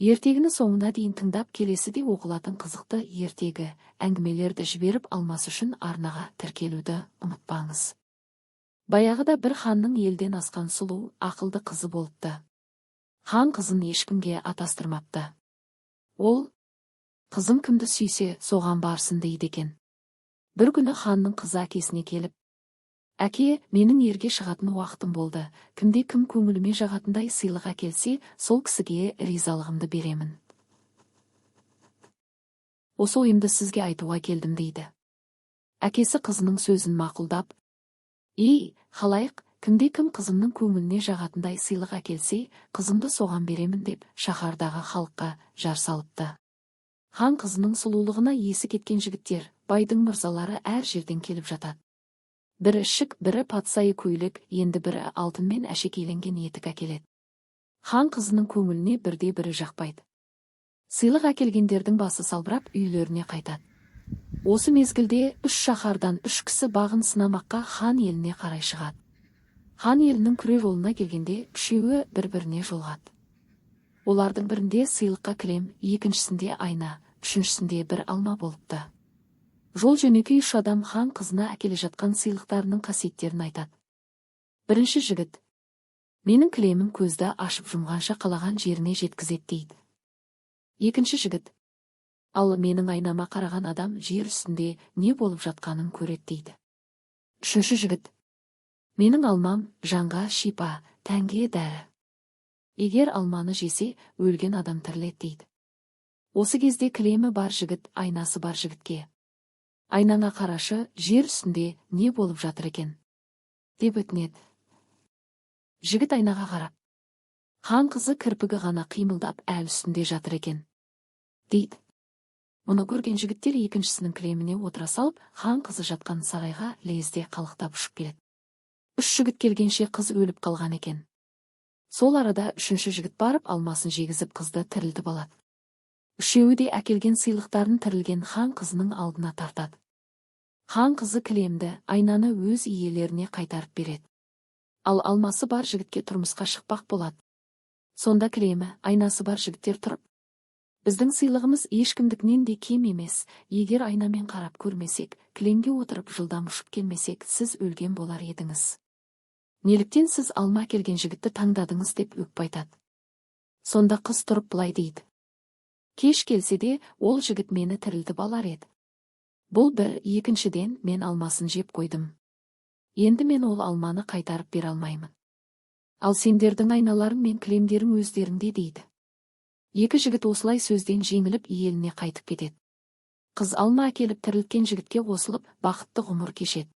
Ертегіні соңына дейін тыңдап, келесіде оқылатын қызықты ертегі әңгімелерді жіберіп алмас үшін арнаға тіркелуді ұмытпаңыз. Баяғыда бір ханның елден асқан сұлу, ақылды қызы болыпты. Хан қызын ешкімге атастырмапты. Ол, қызым кімді сүйсе, соған барсын дейді екен. Бір күні ханның қызы әкесіне келіп, «Әке, менің ерге шығатын уақытым болды. Кімде кім көңіліме жағатындай сыйлық әкелсе, сол кісіге ризалығымды беремін. Осы ойымды сізге айтуға келдім» дейді. Әкесі қызының сөзін мақұлдап, «Ей, халайық, кімде кім қызымның көңіліне жағатындай сыйлық әкелсе, қызымды соған беремін» деп шаһардағы халыққа жар салыпты. Хан қызының сұлулығына есі кеткен жігіттер, байдың мырзалары әр жерден келіп жатады. Бірі ішік, бірі патсайы көйлек, енді бірі алтынмен әшекейленген етік әкеледі. Хан қызының көңіліне бірде-бірі жақпайды. Сыйлық әкелгендердің басы салбырап үйлеріне қайтады. Осы мезгілде 3 шаһардан 3 кісі бағын сынамаққа хан еліне қарай шығады. Хан елінің күре жолына келгенде үшеуі бір-біріне жолығады. Олардың бірінде сыйлыққа кілем, екіншісінде айна, үшіншісінде бір алма болыпты. Жол жөнекей 3 адам хан қызына әкеле жатқан сыйлықтарының қасиеттерін айтады. Бірінші жігіт: «Менің кілемім көзді ашып жұмғанша қалаған жеріне жеткізеді» дейді. Екінші жігіт: «Ал менің айнама қараған адам жер үстінде не болып жатқанын көреді» дейді. Үшінші жігіт: «Менің алмам жанға шипа, тәнге дәрі. Егер алманы жесе, өлген адам тіріледі» дейді. Осы кезде кілемі бар жігіт айнасы бар жігітке: «Айнаңа қарашы, жер үстінде не болып жатыр екен?» деп өтінеді. Жігіт айнаға қарап: «Хан қызы кірпігі ғана қимылдап әл үстінде жатыр екен» дейді. Мұны көрген жігіттер екіншісінің кілеміне отыра салып, хан қызы жатқан сарайға лезде қалықтап ұшып келеді. 3 жігіт келгенше қыз өліп қалған екен. Сол арада үшінші жігіт барып алмасын жегізіп қызды тірілтіп алады. Үшеуі де әкелген сыйлықтарын тірілген хан қызының алдына тартады. Хан қызы кілемді, айнаны өз иелеріне қайтарып береді. Ал алмасы бар жігітке тұрмысқа шықпақ болады. Сонда кілемі, айнасы бар жігіттер тұрып: «Біздің сыйлығымыз ешкімдікінен де кем емес. Егер айнамен қарап көрмесек, кілемге отырып жылдам ұшып келмесек, сіз өлген болар едіңіз. Неліктен сіз алма келген жігітті таңдадыңыз?» деп өкпе айтады. Сонда қыз тұрып былай дейді: «Кеш келсе де, ол жігіт мені тірілтіп алар еді. Бұл бір, екіншіден мен алмасын жеп қойдым. Енді мен ол алманы қайтарып бере алмаймын. Ал сендердің айналарың мен кілемдерің өздеріңде» дейді. Екі жігіт осылай сөзден жеңіліп еліне қайтып кетеді. Қыз алма әкеліп тірілткен жігітке қосылып бақытты ғұмыр кешеді.